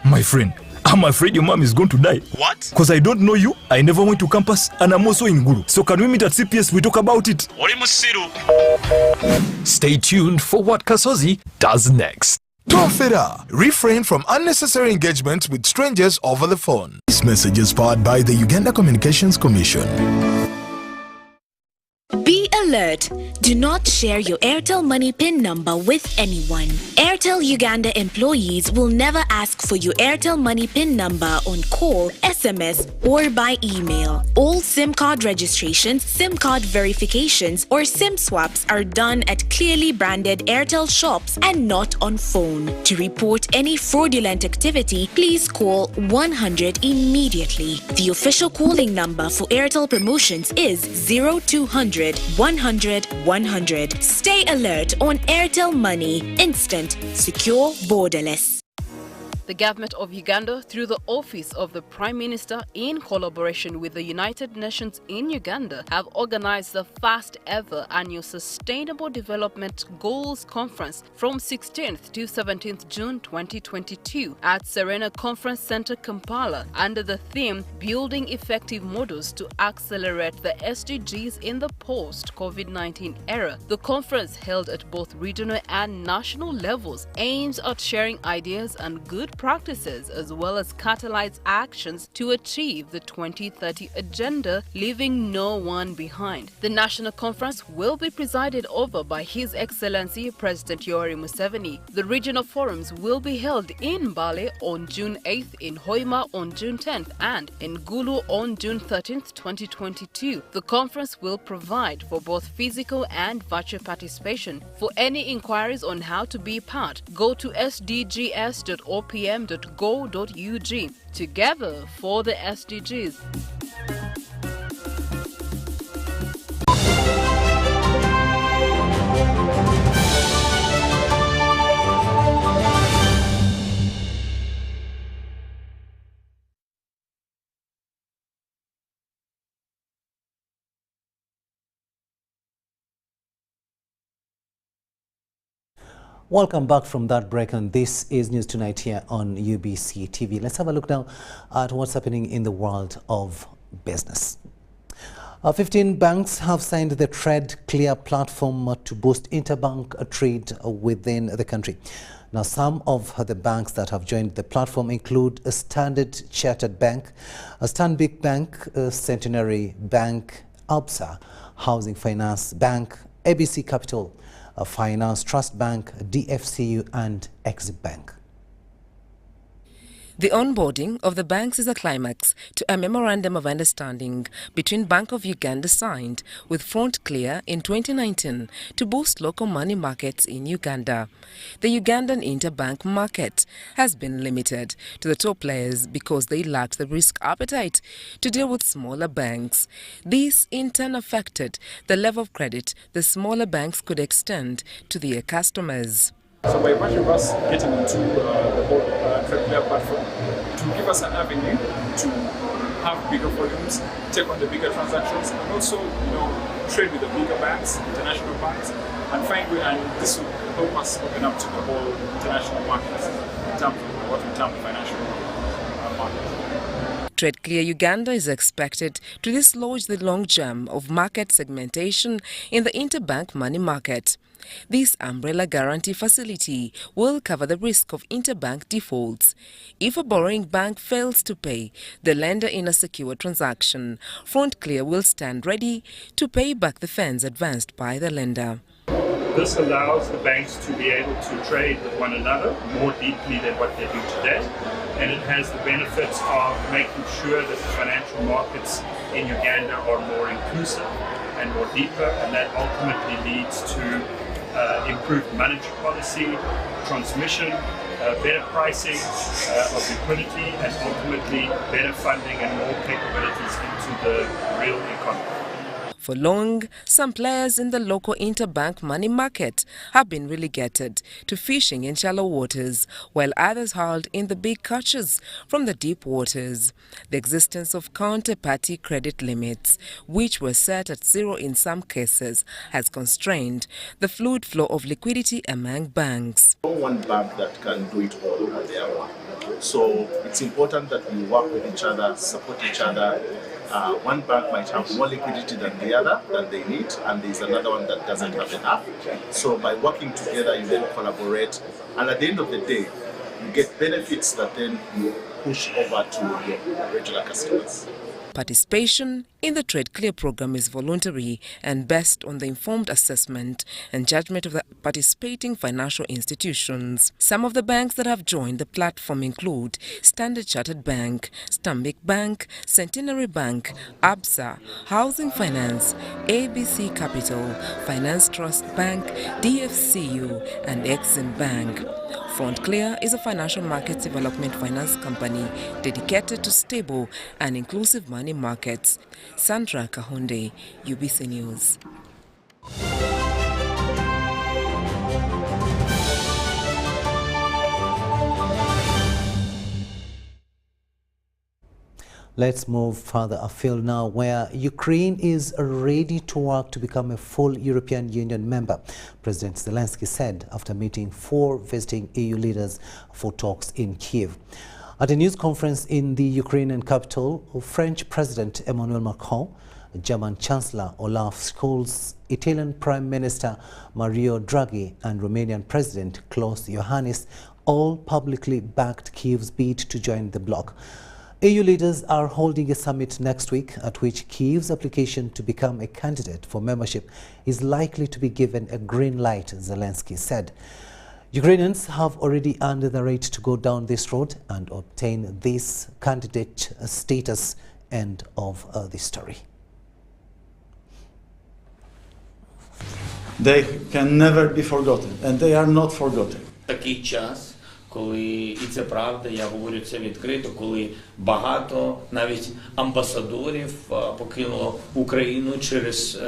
My friend, I'm afraid your mom is going to die. What? Because I don't know you, I never went to campus, and I'm also in Gulu. So can we meet at CPS, we talk about it? Stay tuned for what Kasozi does next. Tofera, refrain from unnecessary engagement with strangers over the phone. This message is powered by the Uganda Communications Commission. Be alert. Do not share your Airtel Money PIN number with anyone. Airtel Uganda employees will never ask for your Airtel Money PIN number on call, SMS, or by email. All SIM card registrations, SIM card verifications, or SIM swaps are done at clearly branded Airtel shops and not on phone. To report any fraudulent activity, please call 100 immediately. The official calling number for Airtel promotions is 0200 100 100. Stay alert on Airtel Money. Instant, secure, borderless. The government of Uganda, through the Office of the Prime Minister, in collaboration with the United Nations in Uganda, have organized the first ever annual Sustainable Development Goals Conference from 16th to 17th June 2022 at Serena Conference Center, Kampala, under the theme Building Effective Models to Accelerate the SDGs in the Post-COVID-19 Era. The conference, held at both regional and national levels, aims at sharing ideas and good practices as well as catalyze actions to achieve the 2030 agenda, leaving no one behind. The national conference will be presided over by His Excellency President Yoweri Museveni. The regional forums will be held in Mbale on June 8th, in Hoima on June 10th, and in Gulu on June 13th, 2022. The conference will provide for both physical and virtual participation. For any inquiries on how to be part, go to sdgs.opm.go.ug. Together for the SDGs. Welcome back from that break, and this is News Tonight here on UBC TV. Let's have a look now at what's happening in the world of business. 15 banks have signed the Trade Clear platform to boost interbank trade within the country. Now, some of the banks that have joined the platform include a Standard Chartered Bank, a Stanbic Bank, Centenary Bank, Absa, Housing Finance Bank, ABC Capital, Finance Trust Bank, DFCU and Exim Bank. The onboarding of the banks is a climax to a memorandum of understanding between Bank of Uganda signed with Front Clear in 2019 to boost local money markets in Uganda. The Ugandan interbank market has been limited to the top players because they lacked the risk appetite to deal with smaller banks. This in turn affected the level of credit the smaller banks could extend to their customers. So by virtue of us getting into the whole Trade Clear platform, to give us an avenue to have bigger volumes, take on the bigger transactions, and also, trade with the bigger banks, international banks, and this will help us open up to the whole international markets in terms of what we term financial market. Trade Clear Uganda is expected to dislodge the logjam of market segmentation in the interbank money market. This umbrella guarantee facility will cover the risk of interbank defaults. If a borrowing bank fails to pay the lender in a secure transaction, Front Clear will stand ready to pay back the funds advanced by the lender. This allows the banks to be able to trade with one another more deeply than what they do today, and it has the benefits of making sure that the financial markets in Uganda are more inclusive and more deeper, and that ultimately leads to improved monetary policy, transmission, better pricing of liquidity, and ultimately better funding and more capabilities into the real economy. For long, some players in the local interbank money market have been relegated to fishing in shallow waters, while others hauled in the big catches from the deep waters. The existence of counterparty credit limits, which were set at zero in some cases, has constrained the fluid flow of liquidity among banks. No one bank that can do it all on their own. So it's important that we work with each other, support each other. One bank might have more liquidity than the other that they need, and there's another one that doesn't have enough. So by working together, you then collaborate, and at the end of the day, you get benefits that then you push over to your regular customers. Participation in the Trade Clear program is voluntary and based on the informed assessment and judgment of the participating financial institutions. Some of the banks that have joined the platform include Standard Chartered Bank, Stanbic Bank, Centenary Bank, Absa, Housing Finance, ABC Capital, Finance Trust Bank, DFCU and Exim Bank. Front Clear is a financial markets development finance company dedicated to stable and inclusive money markets. Sandra Kahonde, UBC News. Let's move further afield now, where Ukraine is ready to work to become a full European Union member, President Zelensky said after meeting 4 visiting EU leaders for talks in Kyiv. At a news conference in the Ukrainian capital, French President Emmanuel Macron, German Chancellor Olaf Scholz, Italian Prime Minister Mario Draghi and Romanian President Klaus Iohannis all publicly backed Kyiv's bid to join the bloc. EU leaders are holding a summit next week at which Kyiv's application to become a candidate for membership is likely to be given a green light, Zelensky said. Ukrainians have already earned the right to go down this road and obtain this candidate status. End of the story. They can never be forgotten, and they are not forgotten. Такий час, коли, і це правда, я говорю це відкрито, коли багато навіть амбасадорів покинуло Україну через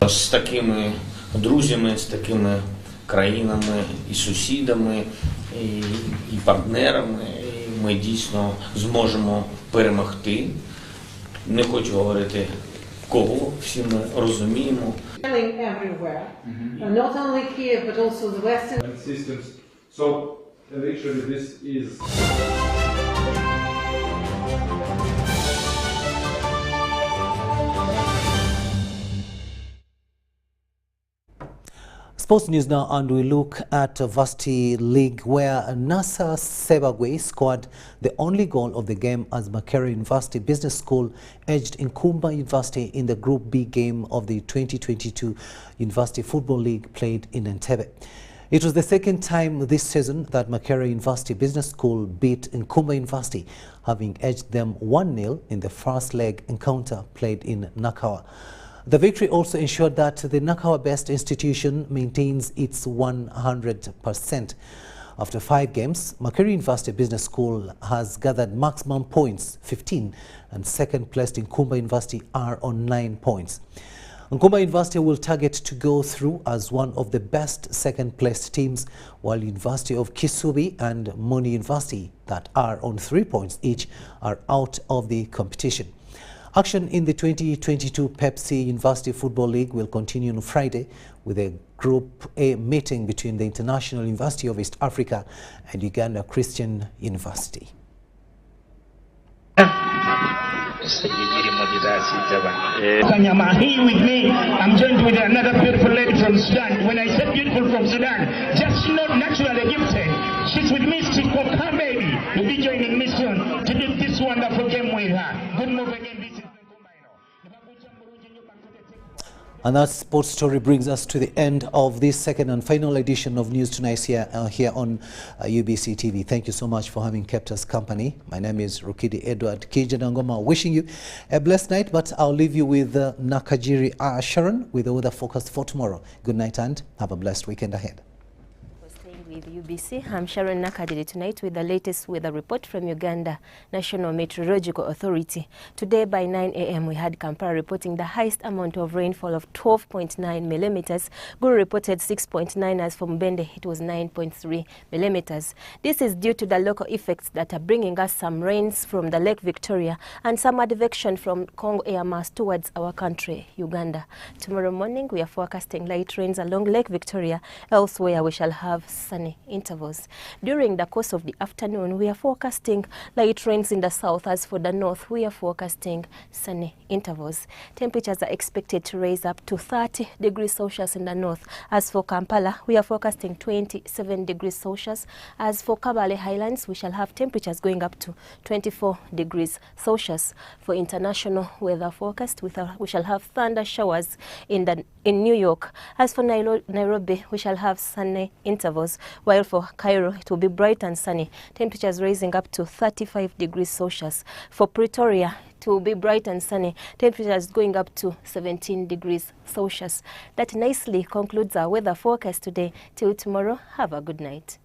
з такими друзями, з такими країнами і сусідами, і партнерами, і ми дійсно зможемо перемогти. Не хочу говорити кого, всі ми розуміємо. Selling everywhere, not only here but also the Western systems. So eventually this is. Sports news now, and we look at Varsity League, where Nasa Sebagwe scored the only goal of the game as Makerere University Business School edged Nkumba University in the Group B game of the 2022 University Football League played in Entebbe. It was the second time this season that Makerere University Business School beat Nkumba University, having edged them 1-0 in the first leg encounter played in Nakawa. The victory also ensured that the Nakawa-based institution maintains its 100%. After 5 games, Makerere University Business School has gathered maximum points, 15, and second-placed Nkumba University are on 9 points. Nkumba University will target to go through as one of the best second-placed teams, while University of Kisubi and Moni University, that are on 3 points each, are out of the competition. Action in the 2022 Pepsi University Football League will continue on Friday with a Group A meeting between the International University of East Africa and Uganda Christian University. Kanyama here with me. I'm joined with another beautiful lady from Sudan. When I said beautiful from Sudan, just not naturally gifted. She's with me. She's called her baby. You'll be joining me soon to do this wonderful game with her. Good move again. And that sports story brings us to the end of this second and final edition of News Tonight here on UBC TV. Thank you so much for having kept us company. My name is Rukidi Edward Kijadangoma, wishing you a blessed night, but I'll leave you with Nakajiri Sharon with the weather forecast for tomorrow. Good night and have a blessed weekend ahead. With UBC, I'm Sharon Nakajiri tonight with the latest weather report from Uganda National Meteorological Authority. Today by 9 a.m. we had Kampala reporting the highest amount of rainfall of 12.9 millimeters. Guru reported 6.9, as for Mbende it was 9.3 millimeters. This is due to the local effects that are bringing us some rains from the Lake Victoria and some advection from Congo air mass towards our country, Uganda. Tomorrow morning we are forecasting light rains along Lake Victoria. Elsewhere we shall have sunny intervals. During the course of the afternoon, we are forecasting light rains in the south. As for the north, we are forecasting sunny intervals. Temperatures are expected to rise up to 30 degrees Celsius in the north. As for Kampala, we are forecasting 27 degrees Celsius. As for Kabale Highlands, we shall have temperatures going up to 24 degrees Celsius. For international weather forecast, we shall have thunder showers in New York. As for Nairobi, we shall have sunny intervals, while for Cairo it will be bright and sunny, temperatures rising up to 35 degrees Celsius. For Pretoria it will be bright and sunny, temperatures going up to 17 degrees Celsius. That nicely concludes our weather forecast today. Till tomorrow, have a good night.